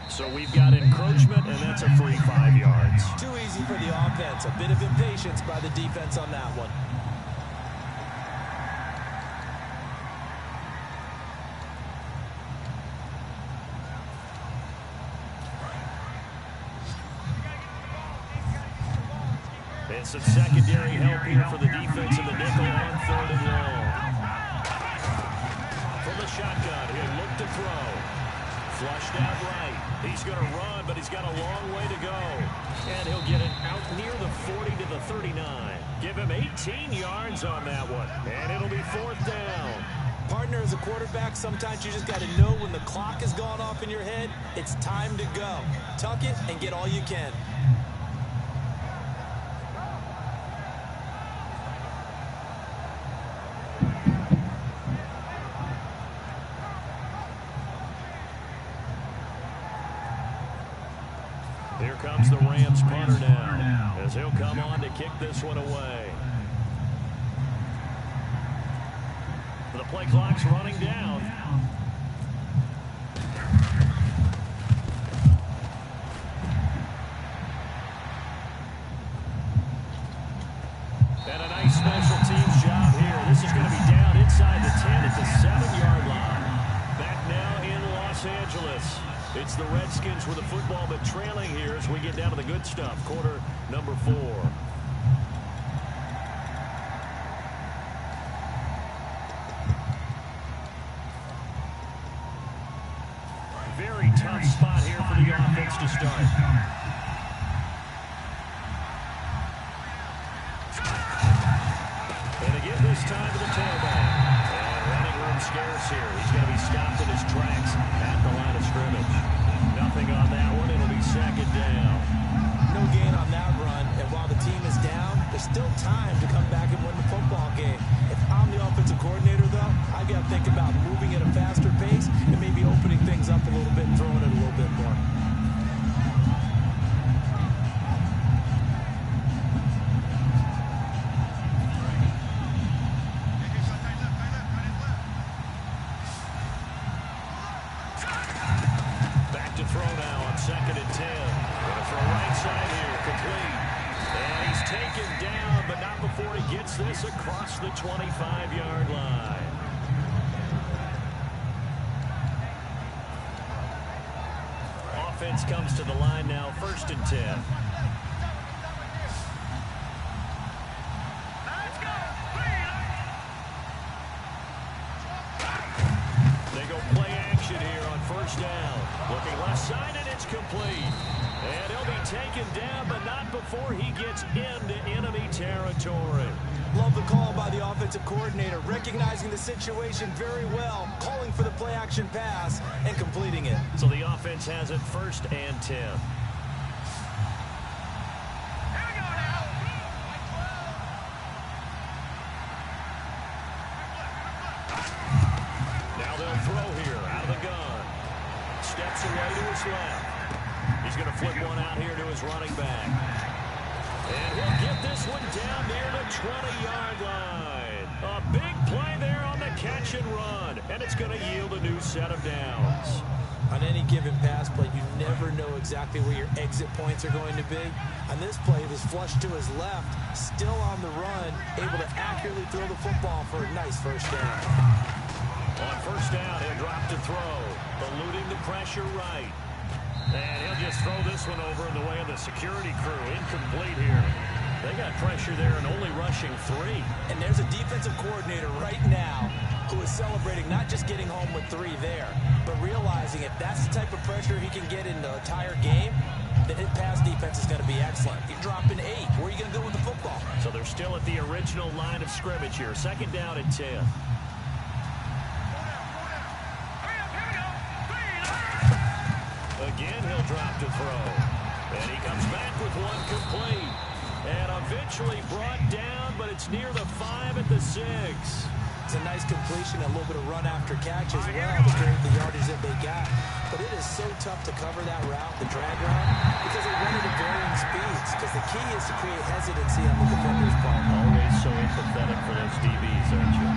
[SPEAKER 3] So we've got encroachment, and that's a free 5 yards.
[SPEAKER 4] Too easy for the offense. A bit of impatience by the defense on that one.
[SPEAKER 3] And some secondary help here for the defense in the nickel on 3rd and long. From the shotgun, he'll look to throw. Flushed out right. He's going to run, but he's got a long way to go. And he'll get it out near the 40 to the 39. Give him 18 yards on that one. And it'll be 4th down.
[SPEAKER 4] Partner, as a quarterback, sometimes you just got to know when the clock has gone off in your head, it's time to go. Tuck it and get all you can.
[SPEAKER 3] Here comes the Rams punter now, as he'll come on to kick this one away. The play clock's running down. And a nice special teams job here. This is going to be down inside the 10 at the 7-yard line. Back now in Los Angeles. It's the Redskins with the football, but trailing here as we get down to the good stuff. Quarter number 4. Very tough spot here for the offense to start. And again this time to the tailback. And running room scarce here. He's going to be stopped in his tracks at the line of scrimmage. Nothing on that one. It'll be 2nd down.
[SPEAKER 4] No gain on that run. And while the team is down, there's still time to come back and win the football game. If I'm the offensive coordinator, though, I've got to think about moving at a faster pace and maybe opening things up a little bit and throwing it a little bit more.
[SPEAKER 3] Back to throw now on 2nd and 10. Going to throw right side here, complete. And he's taken down, but not before he gets this across the 25-yard line. Offense comes to the line now, 1st and 10. They go play action here on 1st down. Looking left side, and it's complete. And he'll be taken down, but not before he gets into enemy territory.
[SPEAKER 4] Love the call by the offensive coordinator, recognizing the situation very well, calling for the play-action pass, and completing it.
[SPEAKER 3] So the offense has it 1st and 10. Now they'll throw here out of the gun. Steps away to his left. He's going to flip one out here to his running back. And he'll get this one down near the 20-yard line. A big play there on the catch and run. And it's going to yield a new set of downs.
[SPEAKER 4] On any given pass play, you never know exactly where your exit points are going to be. On this play, it was flushed to his left, still on the run, able to accurately throw the football for a nice 1st down.
[SPEAKER 3] On 1st down, he'll drop to throw, eluding the pressure right. And he'll just throw this one over in the way of the security crew. Incomplete here. They got pressure there and only rushing 3.
[SPEAKER 4] And there's a defensive coordinator right now who is celebrating not just getting home with 3 there, but realizing if that's the type of pressure he can get in the entire game, then his pass defense is going to be excellent. You're dropping 8. Where are you going to go with the football?
[SPEAKER 3] So they're still at the original line of scrimmage here. 2nd down and 10. Again, he'll drop to throw. And he comes back with one complete. And eventually brought down, but it's near the 5 at the 6.
[SPEAKER 4] It's a nice completion, a little bit of run after catch as well to create the yardage that they got. But it is so tough to cover that route, the drag route, because they run it at varying speeds. Because the key is to create hesitancy on the defender's part.
[SPEAKER 3] Always so empathetic for those DBs, aren't you?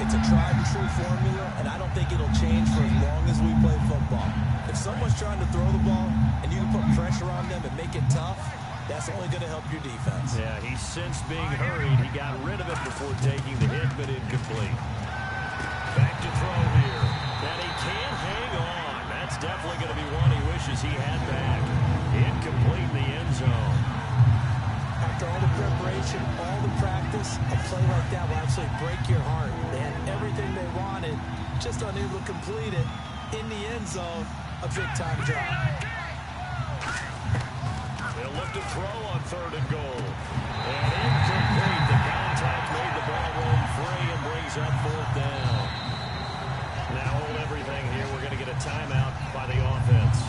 [SPEAKER 4] It's a tried and true formula, and I don't think it'll change for as long as we play football. If someone's trying to throw the ball and you can put pressure on them and make it tough, that's only going to help your defense.
[SPEAKER 3] Yeah, he sensed being hurried. He got rid of it before taking the hit, but incomplete. Back to throw here. And he can't hang on. That's definitely going to be one he wishes he had back. Incomplete in the end zone.
[SPEAKER 4] After all the preparation, all the practice, a play like that will actually break your heart. They had everything they wanted, just unable to complete it. In the end zone, a big-time drop.
[SPEAKER 3] They'll look to throw on 3rd and goal. And incomplete. The contact made the ball roam free and brings up 4th down. Now hold everything here. We're going to get a timeout by the offense.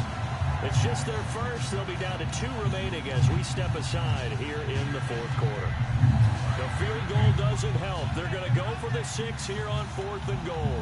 [SPEAKER 3] It's just their first. They'll be down to 2 remaining as we step aside here in the 4th quarter. The field goal doesn't help. They're going to go for the 6 here on 4th and goal.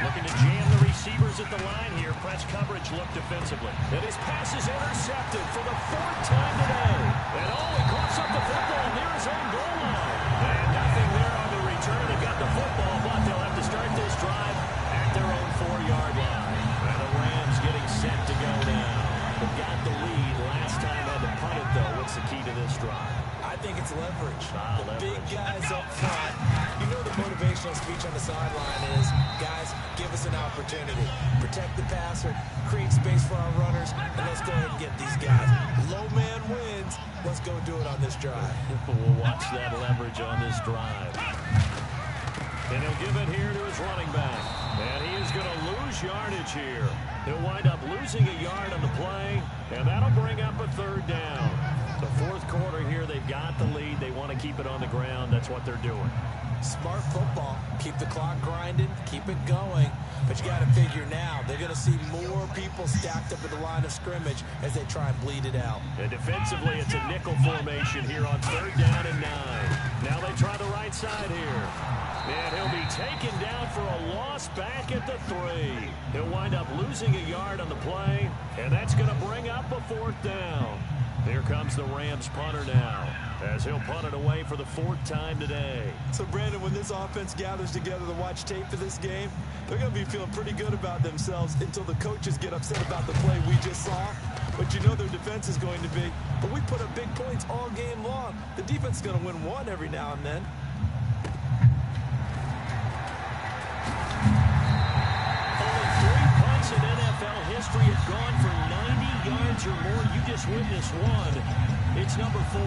[SPEAKER 3] Looking to jam the receivers at the line here. Press coverage look defensively. And his pass is intercepted for the 4th time today. And he coughs up the football near his own goal line. And nothing there on the return. They got the football, but they'll have to start this drive at their own 4-yard line. And the Rams getting set to go now. They got the lead. Last time had to punt it, though. What's the key to this drive?
[SPEAKER 4] I think it's leverage.
[SPEAKER 3] Leverage.
[SPEAKER 4] Big guys up front. You know the motivational speech on the sideline is, guys, give us an opportunity. Protect the passer, create space for our runners, and let's go ahead and get these guys. Low man wins. Let's go do it on this drive.
[SPEAKER 3] We'll watch that leverage on this drive. And he'll give it here to his running back. And he is going to lose yardage here. He'll wind up losing a yard on the play, and that'll bring up a 3rd down. The 4th quarter here, they've got the lead. They want to keep it on the ground. That's what they're doing.
[SPEAKER 4] Smart football. Keep the clock grinding. Keep it going. But you got to figure now, they're going to see more people stacked up at the line of scrimmage as they try and bleed it out.
[SPEAKER 3] And defensively, it's a nickel formation here on 3rd down and 9. Now they try the right side here. And he'll be taken down for a loss back at the 3. He'll wind up losing a yard on the play, and that's going to bring up a 4th down. Here comes the Rams punter now, as he'll punt it away for the 4th time today.
[SPEAKER 4] So, Brandon, when this offense gathers together to watch tape for this game, they're going to be feeling pretty good about themselves until the coaches get upset about the play we just saw. But you know their defense is going to be. But we put up big points all game long. The defense is going to win one every now and then.
[SPEAKER 3] Only 3 punts in NFL history have gone for 90 yards or more. You just witnessed one. It's number 4.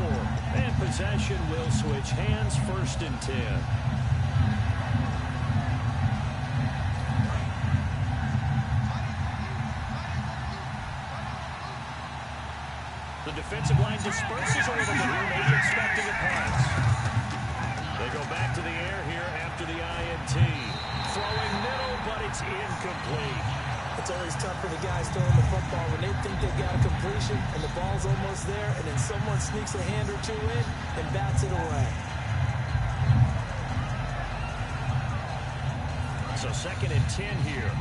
[SPEAKER 3] And possession will switch hands, 1st and 10. The defensive line disperses a little bit here, maybe expecting a pass. They go back to the air here after the INT. Throwing middle, but it's incomplete.
[SPEAKER 4] It's always tough for the guys throwing the football when they think they've got a completion and the ball's almost there, and then someone sneaks a hand or 2 in and bats it away.
[SPEAKER 3] So 2nd and 10 here.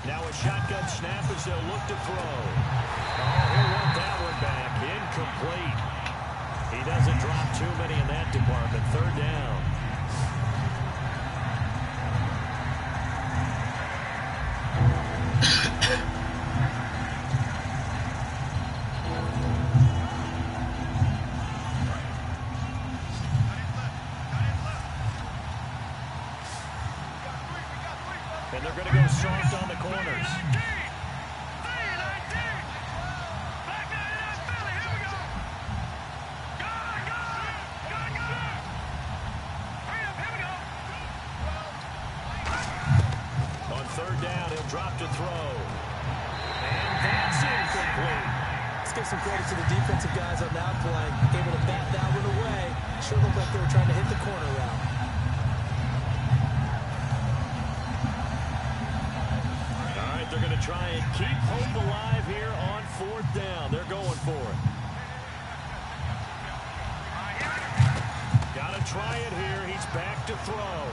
[SPEAKER 3] Now a shotgun snap as they'll look to throw. He'll want that one back. Incomplete. He doesn't drop too many in that department. 3rd down. And they're going to go soft on the corners. On 3rd down, he'll drop to throw. And that's incomplete.
[SPEAKER 4] Let's give some credit to the defensive guys on that play. Able to bat that one away. Sure looked like they were trying to hit the corner route.
[SPEAKER 3] They're going to try and keep hope alive here on 4th down. They're going for it. Got to try it here. He's back to throw.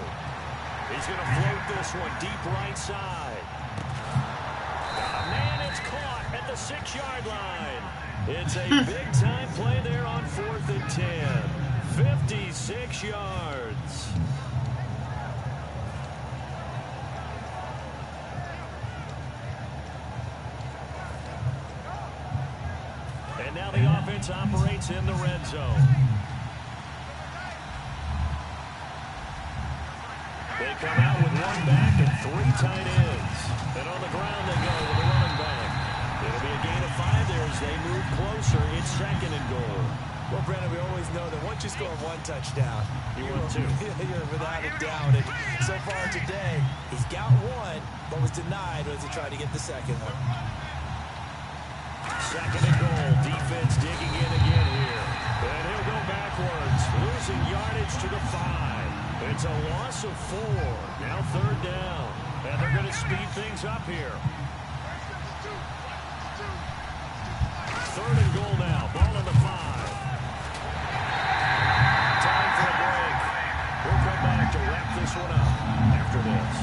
[SPEAKER 3] He's going to float this one deep right side. Got a man. It's caught at the 6-yard line. It's a big-time play there on 4th and 10. 56 yards. And now the offense operates in the red zone. They come out with 1 back and 3 tight ends. And on the ground they go with a running back. It'll be a gain of 5 there as they move closer. It's 2nd and goal.
[SPEAKER 4] Well, Brandon, we always know that once you score 1 touchdown,
[SPEAKER 3] you win 2.
[SPEAKER 4] You're without a doubt. And so far today, he's got 1, but was denied as he tried to get the 2nd one.
[SPEAKER 3] 2nd and goal. Defense digging in again here. And he'll go backwards, losing yardage to the 5. It's a loss of 4. Now 3rd down. And they're going to speed things up here. 3rd and goal now. Ball on the 5. Time for a break. We'll come back to wrap this one up after this.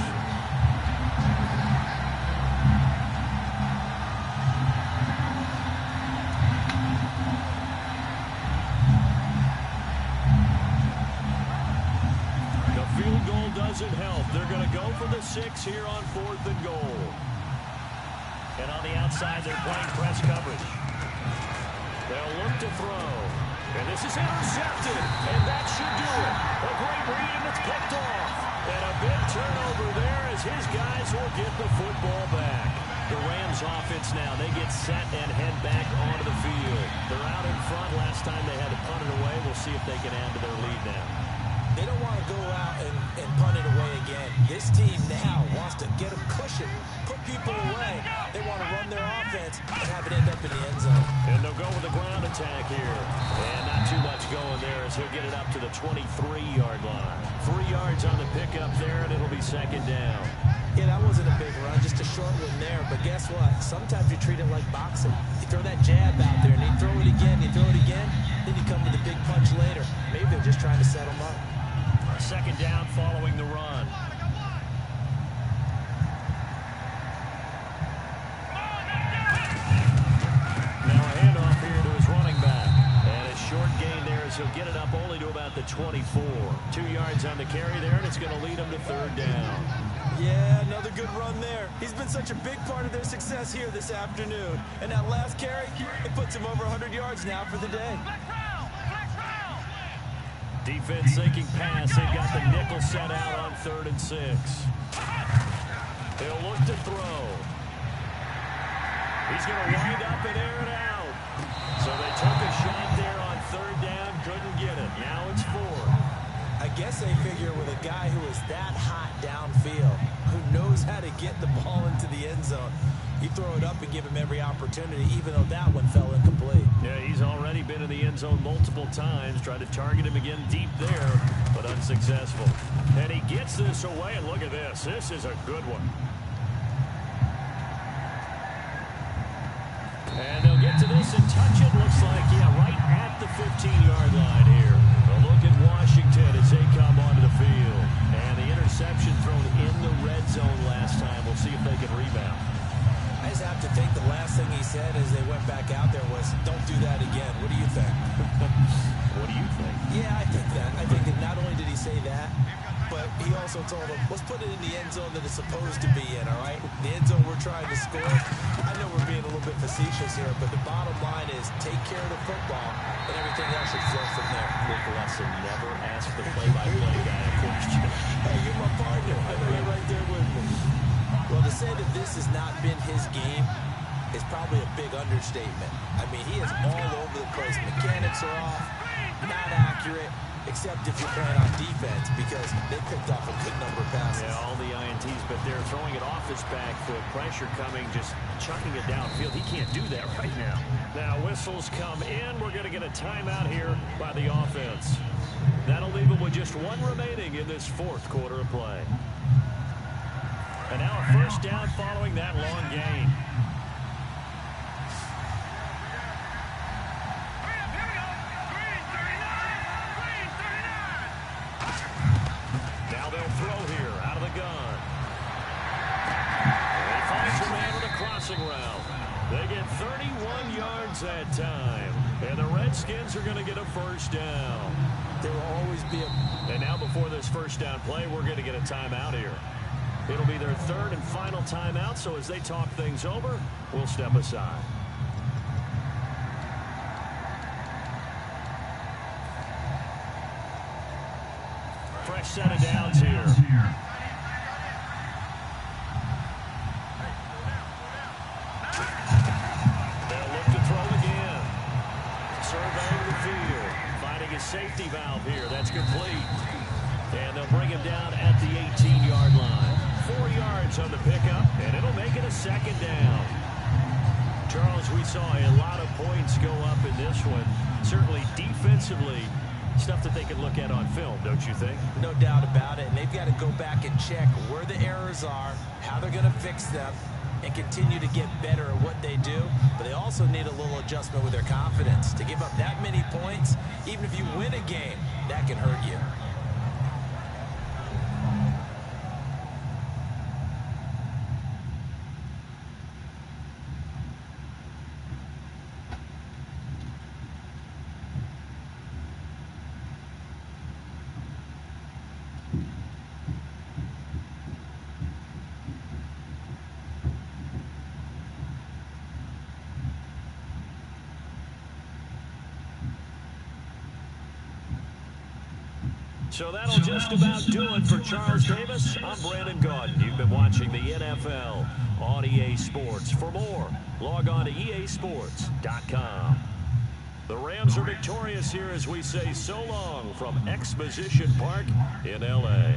[SPEAKER 3] The field goal doesn't help. They're going to go for the 6 here on 4th and goal. And on the outside, they're playing press coverage. They'll look to throw. And this is intercepted. And that should do it. A great read, and it's picked off. And a big turnover there as his guys will get the football back. The Rams offense now, they get set and head back onto the field. They're out in front. Last time they had to punt it away. We'll see if they can add to their lead now.
[SPEAKER 4] They don't want to go out and punt it away again. This team now wants to get a cushion, put people away. They want to run their offense and have it end up in the end zone.
[SPEAKER 3] And they'll go with a ground attack here. And not too much going there as he'll get it up to the 23-yard line. 3 yards on the pickup there, and it'll be 2nd down.
[SPEAKER 4] Yeah, that wasn't a big run, just a short one there. But guess what? Sometimes you treat it like boxing. You throw that jab out there, and you throw it again, you throw it again, then you come with a big punch later. Maybe they're just trying to set them up.
[SPEAKER 3] 2nd down following the run. Now a handoff here to his running back. And a short gain there as he'll get it up only to about the 24. 2 yards on the carry there, and it's going to lead him to 3rd down.
[SPEAKER 4] Yeah, another good run there. He's been such a big part of their success here this afternoon. And that last carry, it puts him over 100 yards now for the day.
[SPEAKER 3] Defense sinking pass. They've got the nickel set out on 3rd and 6. He'll look to throw. He's going to wind up and air it out. So they took a shot there on 3rd down. Couldn't get it. Now it's 4th.
[SPEAKER 4] I guess they figure with a guy who is that hot downfield, who knows how to get the ball into the end zone, you throw it up and give him every opportunity, even though that one fell incomplete.
[SPEAKER 3] Yeah, he's already been in the end zone multiple times. Tried to target him again deep there, but unsuccessful. And he gets this away, and look at this. This is a good one. And they'll get to this and touch it. Looks like, yeah, right at the 15-yard line here. A look at Washington as they come onto the field. And the interception thrown in the red zone last time. We'll see if they can rebound.
[SPEAKER 4] I just have to think the last thing he said as they went back out there was, don't do that again. What do you think?
[SPEAKER 3] What do you think?
[SPEAKER 4] Yeah, I think that. I think that not only did he say that, but he also told them, let's put it in the end zone that it's supposed to be in, all right? The end zone we're trying to score. I know we're being a little bit facetious here, but the bottom line is take care of the football, and everything else should flow from there.
[SPEAKER 3] Quick lesson, never ask the play-by-play guy a question.
[SPEAKER 4] Hey, you're my partner. I know you're right there with me. Well, to say that this has not been his game is probably a big understatement. I mean, he is all over the place. Mechanics are off, not accurate, except if you're playing on defense, because they picked off a good number of passes.
[SPEAKER 3] Yeah, all the INTs, but they're throwing it off his back foot. Pressure coming, just chucking it downfield. He can't do that right now. Now, whistles come in. We're going to get a timeout here by the offense. That'll leave him with just 1 remaining in this 4th quarter of play. And now a first down following that long gain. Now they'll throw here out of the gun. They find a man with a crossing route. They get 31 yards that time. And the Redskins are going to get a first down.
[SPEAKER 4] There will always be a...
[SPEAKER 3] And now before this first down play, we're going to get a timeout here. It'll be their third and final timeout, so as they talk things over, we'll step aside. Fresh set of downs here. They'll look to throw again. Surveying the field. Finding a safety valve here. That's complete. And they'll bring him down at the 18-yard line. 4 yards on the pickup, and it'll make it a second down. Charles, we saw a lot of points go up in this one. Certainly defensively, stuff that they can look at on film, don't you think?
[SPEAKER 4] No doubt about it. And they've got to go back and check where the errors are, how they're going to fix them, and continue to get better at what they do. But they also need a little adjustment with their confidence. To give up that many points, even if you win a game, that can hurt you.
[SPEAKER 3] So that'll just about do it for Charles Davis. I'm Brandon Gaudin. You've been watching the NFL on EA Sports. For more, log on to easports.com. The Rams are victorious here as we say so long from Exposition Park in L.A.